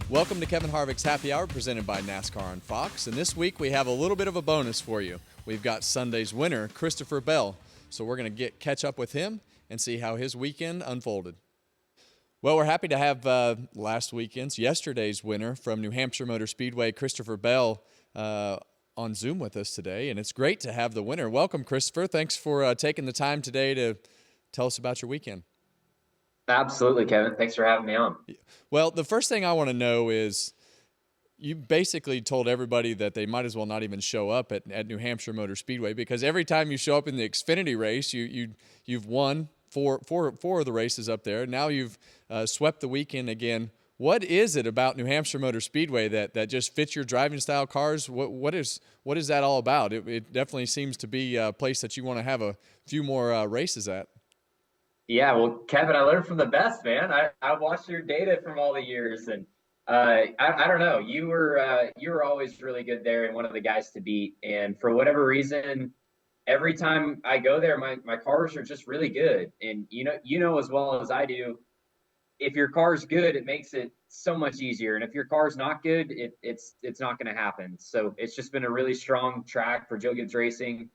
Welcome to Kevin Harvick's Happy Hour presented by NASCAR on Fox. And this week we have a little bit of a bonus for you. We've got Sunday's winner, Christopher Bell. So we're going to catch up with him and see how his weekend unfolded. Well, we're happy to have yesterday's winner from New Hampshire Motor Speedway, Christopher Bell, on Zoom with us today. And it's great to have the winner. Welcome, Christopher. Thanks for taking the time today to tell us about your weekend. Absolutely, Kevin. Thanks for having me on. Well, the first thing I want to know is you basically told everybody that they might as well not even show up at New Hampshire Motor Speedway, because every time you show up in the Xfinity race, you've won four of the races up there. Now you've swept the weekend again. What is it about New Hampshire Motor Speedway that just fits your driving style cars? What is that all about? It definitely seems to be a place that you want to have a few more races at. Yeah, well, Kevin, I learned from the best, man. I watched your data from all the years, and I don't know. You were always really good there and one of the guys to beat. And for whatever reason, every time I go there, my cars are just really good. And you know as well as I do, if your car's good, it makes it so much easier. And if your car's not good, it's not going to happen. So it's just been a really strong track for Joe Gibbs Racing.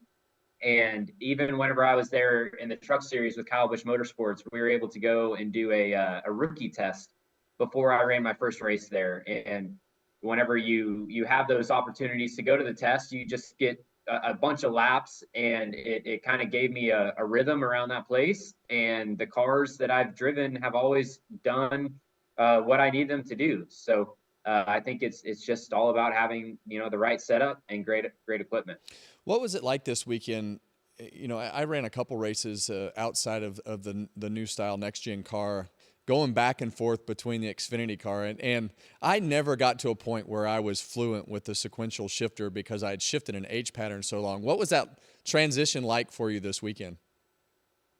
And even whenever I was there in the truck series with Kyle Busch Motorsports, we were able to go and do a rookie test before I ran my first race there. And whenever you have those opportunities to go to the test, you just get a bunch of laps, and it kind of gave me a rhythm around that place. And the cars that I've driven have always done what I need them to do. So I think it's just all about having the right setup and great equipment. What was it like this weekend? I ran a couple races outside of the new style Next Gen car, going back and forth between the Xfinity car, and I never got to a point where I was fluent with the sequential shifter because I had shifted an H pattern so long. What was that transition like for you this weekend?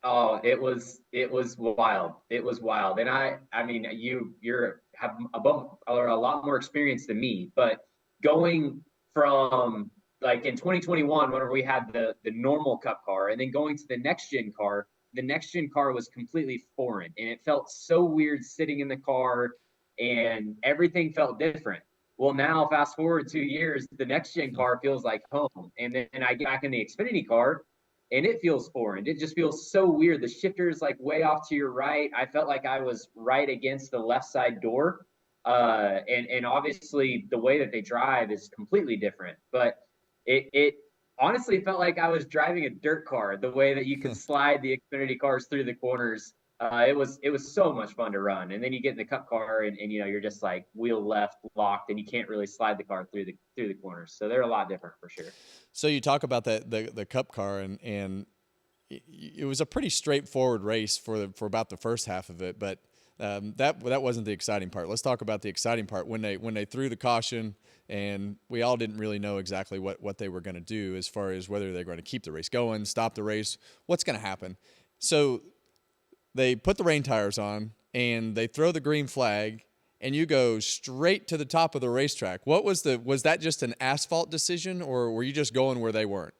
Oh, it was wild. It was wild. And I mean, you're have a lot more experience than me, but going from like in 2021, whenever we had the normal Cup car, and then going to the next gen car was completely foreign, and it felt so weird sitting in the car, and everything felt different. Well, now fast forward 2 years, the next gen car feels like home, and then I get back in the Xfinity car, and it feels foreign. It just feels so weird. The shifter is like way off to your right. I felt like I was right against the left side door. And obviously the way that they drive is completely different. But it honestly felt like I was driving a dirt car, the way that you could slide the Xfinity cars through the corners. It was so much fun to run. And then you get in the Cup car, and you're just like wheel left locked, and you can't really slide the car through the corners. So they're a lot different for sure. So you talk about the Cup car, and it was a pretty straightforward race for about the first half of it, but that wasn't the exciting part. Let's talk about the exciting part when they threw the caution, and we all didn't really know exactly what they were going to do as far as whether they're going to keep the race going, stop the race, what's going to happen. So they put the rain tires on, and they throw the green flag, and you go straight to the top of the racetrack. Was that just an asphalt decision, or were you just going where they weren't?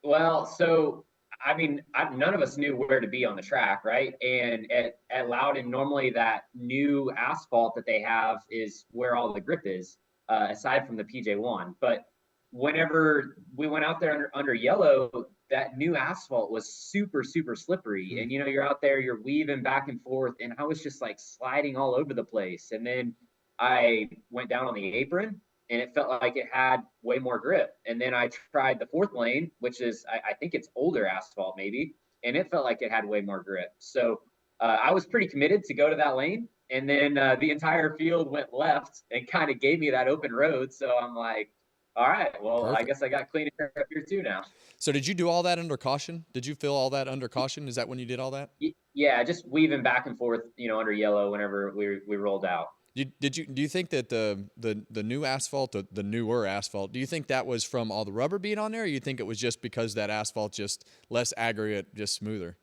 Well, so I mean, none of us knew where to be on the track, right? And at Loudon, normally that new asphalt that they have is where all the grip is, aside from the PJ1. But whenever we went out there under yellow, that new asphalt was super, super slippery. And, you're out there, you're weaving back and forth. And I was just like sliding all over the place. And then I went down on the apron, and it felt like it had way more grip. And then I tried the fourth lane, which is, I think it's older asphalt maybe, and it felt like it had way more grip. So I was pretty committed to go to that lane. And then the entire field went left and kind of gave me that open road. So I'm like, all right, well, I Perfect. guess I got clean air up here too now. So did you do all that under caution? Did you fill all that under caution? Is that when you did all that? Yeah, just weaving back and forth, under yellow whenever we rolled out. Do you think that the new asphalt, the newer asphalt, do you think that was from all the rubber being on there, or you think it was just because that asphalt just less aggregate, just smoother?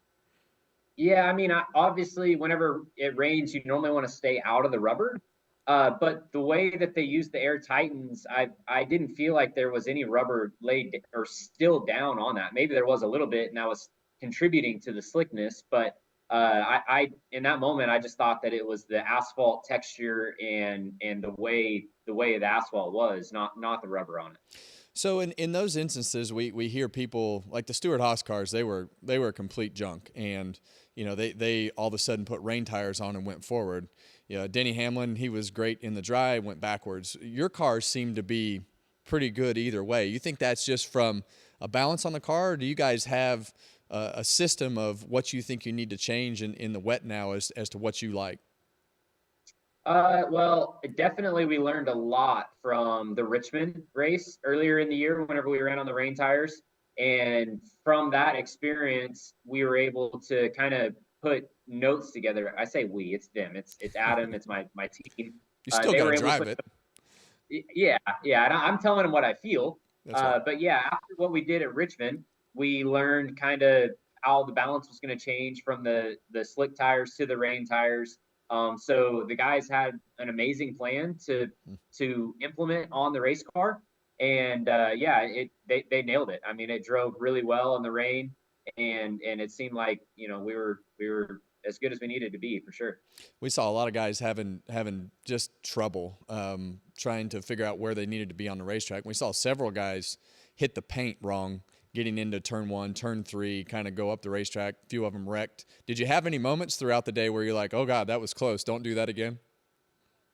Yeah, I mean, obviously, whenever it rains, you normally want to stay out of the rubber. But the way that they use the Air Titans, I didn't feel like there was any rubber laid or still down on that. Maybe there was a little bit, and that was contributing to the slickness. But I in that moment I just thought that it was the asphalt texture and the way the asphalt was, not the rubber on it. So in those instances, we hear people like the Stewart Haas cars. They were complete junk, and they all of a sudden put rain tires on and went forward. Denny Hamlin, he was great in the dry, went backwards. Your cars seem to be pretty good either way. You think that's just from a balance on the car, or do you guys have a system of what you think you need to change in the wet now as to what you like? Well, definitely we learned a lot from the Richmond race earlier in the year whenever we ran on the rain tires. And from that experience, we were able to kind of put notes together. I say we, it's them, it's Adam, it's my team. You still They got were to able to drive put, it. yeah, yeah, and I'm telling them what I feel. That's right. But yeah, after what we did at Richmond, we learned kind of how the balance was going to change from the slick tires to the rain tires. So the guys had an amazing plan to implement on the race car, and yeah, they nailed it. I mean, it drove really well in the rain, and it seemed like we were as good as we needed to be for sure. We saw a lot of guys having just trouble trying to figure out where they needed to be on the racetrack. We saw several guys hit the paint wrong getting into turn 1, turn 3, kind of go up the racetrack. A few of them wrecked. Did you have any moments throughout the day where you're like, oh God, that was close, don't do that again?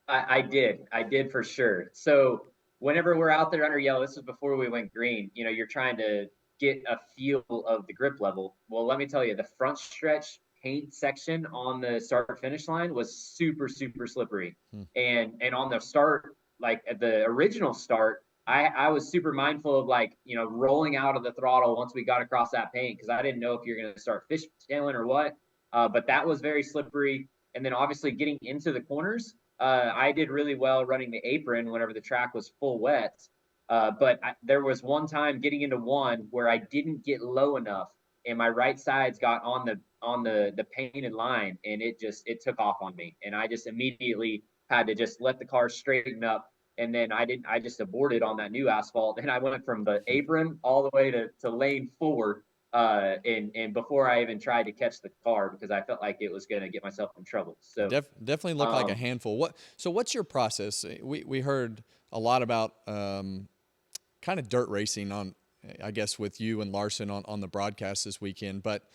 I did for sure. So whenever we're out there under yellow, this is before we went green. You're trying to get a feel of the grip level. Well, let me tell you, the front stretch paint section on the start finish line was super super slippery, Hmm. and on the start, like at the original start, I was super mindful of like rolling out of the throttle once we got across that paint because I didn't know if you're going to start fishtailing or what. But that was very slippery, and then obviously getting into the corners I did really well running the apron whenever the track was full wet. But there was one time getting into one where I didn't get low enough, and my right sides got on the painted line, and it took off on me, and I just immediately had to just let the car straighten up. And then I just aborted on that new asphalt, and I went from the apron all the way to lane 4, and before I even tried to catch the car because I felt like it was going to get myself in trouble. So Definitely look like a um, handful. What's your process? We heard a lot about kind of dirt racing on, I guess, with you and Larson on the broadcast this weekend. But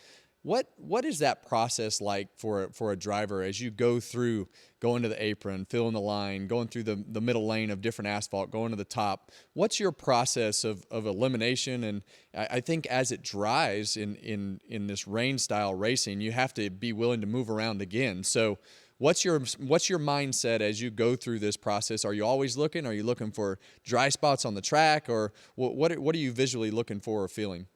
what is that process like for a driver as you go through going to the apron, filling the line, going through the middle lane of different asphalt, going to the top? What's your process of elimination? And I think as it dries in this rain style racing, you have to be willing to move around again. So what's your mindset as you go through this process? Are you always looking? Are you looking for dry spots on the track, or what are you visually looking for or feeling?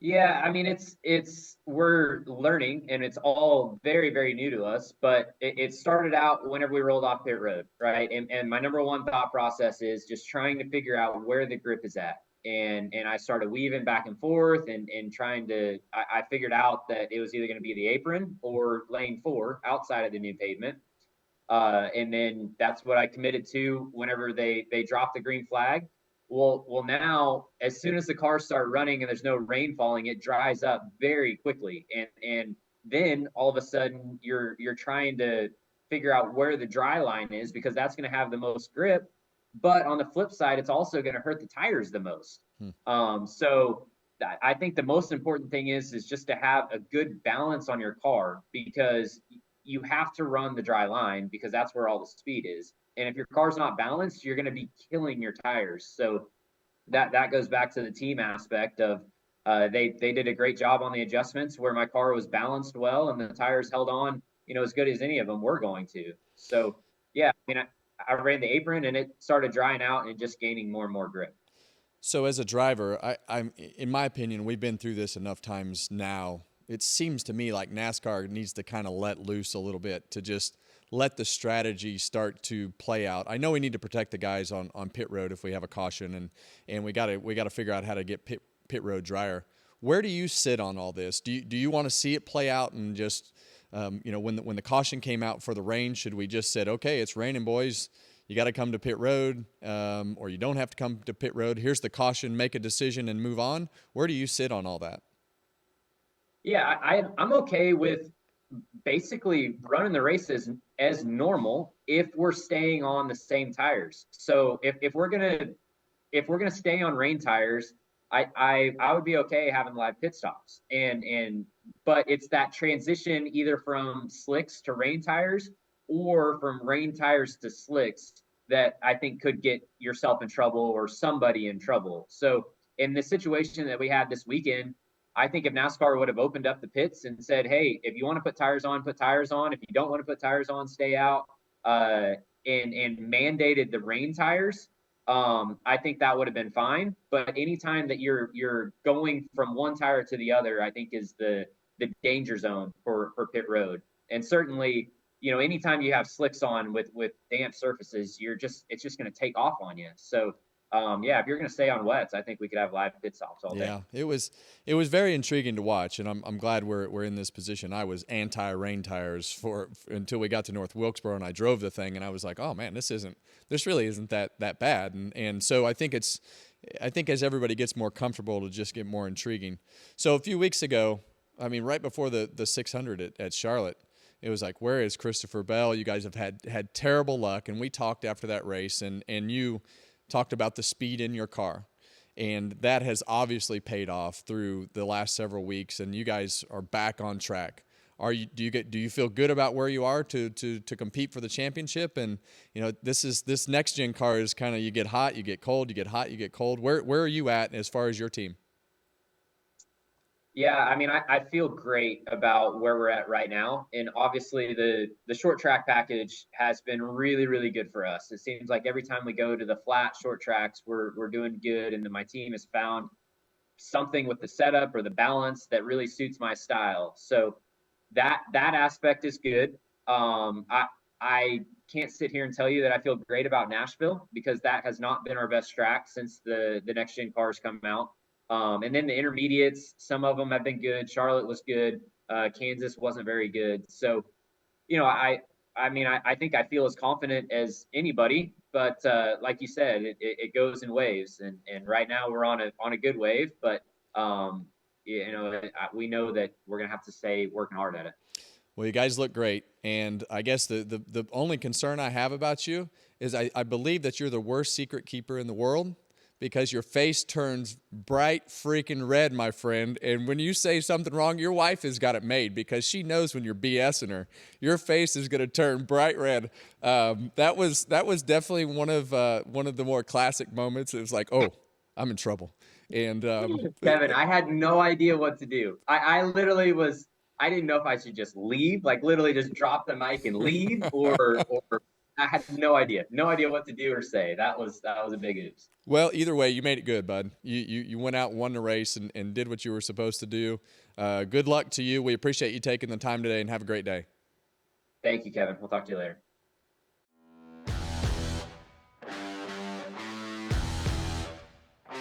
Yeah, I mean it's we're learning and it's all very very new to us. But it started out whenever we rolled off pit road, right? And my number one thought process is just trying to figure out where the grip is at. And I started weaving back and forth and trying to. I figured out that it was either going to be the apron or lane 4 outside of the new pavement. And then that's what I committed to whenever they dropped the green flag. Well, now as soon as the cars start running and there's no rain falling, it dries up very quickly, and then all of a sudden you're trying to figure out where the dry line is because that's going to have the most grip. But on the flip side, it's also going to hurt the tires the most. Hmm. So I think the most important thing is just to have a good balance on your car because you have to run the dry line because that's where all the speed is. And if your car's not balanced, you're going to be killing your tires. So that goes back to the team aspect of they did a great job on the adjustments where my car was balanced well and the tires held on, as good as any of them were going to. So yeah, I mean, I ran the apron and it started drying out and just gaining more and more grip. So as a driver, I'm in my opinion, we've been through this enough times now. It seems to me like NASCAR needs to kind of let loose a little bit to just let the strategy start to play out. I know we need to protect the guys on pit road if we have a caution, and we got to figure out how to get pit road drier. Where do you sit on all this? Do you want to see it play out and just when the caution came out for the rain, should we just said, okay, it's raining, boys, you got to come to pit road, or you don't have to come to pit road. Here's the caution, make a decision and move on. Where do you sit on all that? Yeah, I'm okay with basically running the races as normal if we're staying on the same tires. So if we're gonna stay on rain tires, I would be okay having live pit stops. And but it's that transition either from slicks to rain tires or from rain tires to slicks that I think could get yourself in trouble or somebody in trouble. So in the situation that we had this weekend, I think if NASCAR would have opened up the pits and said, "Hey, if you want to put tires on, put tires on. If you don't want to put tires on, stay out," and mandated the rain tires, I think that would have been fine. But anytime that you're going from one tire to the other, I think is the danger zone for pit road. And certainly, anytime you have slicks on with damp surfaces, it's just going to take off on you. So yeah, if you're going to stay on wets, I think we could have live pit stops all day. Yeah, it was very intriguing to watch, and I'm glad we're in this position. I was anti rain tires for until we got to North Wilkesboro, and I drove the thing, and I was like, oh man, this really isn't that bad, and so I think as everybody gets more comfortable, it'll just get more intriguing. So a few weeks ago, I mean, right before the 600 at Charlotte, it was like, where is Christopher Bell? You guys have had terrible luck, and we talked after that race, and you talked about the speed in your car, and that has obviously paid off through the last several weeks, and you guys are back on track. Do you feel good about where you are to compete for the championship? And this next gen car is kind of, you get hot, you get cold, you get hot, you get cold. Where are you at as far as your team? Yeah, I mean, I feel great about where we're at right now. And obviously the short track package has been really, really good for us. It seems like every time we go to the flat short tracks, we're doing good. And then my team has found something with the setup or the balance that really suits my style. So that aspect is good. I can't sit here and tell you that I feel great about Nashville because that has not been our best track since the next gen cars come out. And then the intermediates, some of them have been good. Charlotte was good. Kansas wasn't very good. So, I think I feel as confident as anybody, but like you said, it goes in waves, and right now we're on a good wave, but we know that we're gonna have to stay working hard at it. Well, you guys look great, and I guess the only concern I have about you is I believe that you're the worst secret keeper in the world, because your face turns bright freaking red, my friend. And when you say something wrong, your wife has got it made, because she knows when you're BSing her, your face is going to turn bright red. That was definitely one of the more classic moments. It was like, oh, I'm in trouble. And Kevin, I had no idea what to do. I literally was. I didn't know if I should just leave, like literally just drop the mic and leave, or I had no idea what to do or say. That was a big oops. Well, either way, you made it good, bud. You went out and won the race and did what you were supposed to do. Good luck to you. We appreciate you taking the time today, and have a great day. Thank you, Kevin. We'll talk to you later.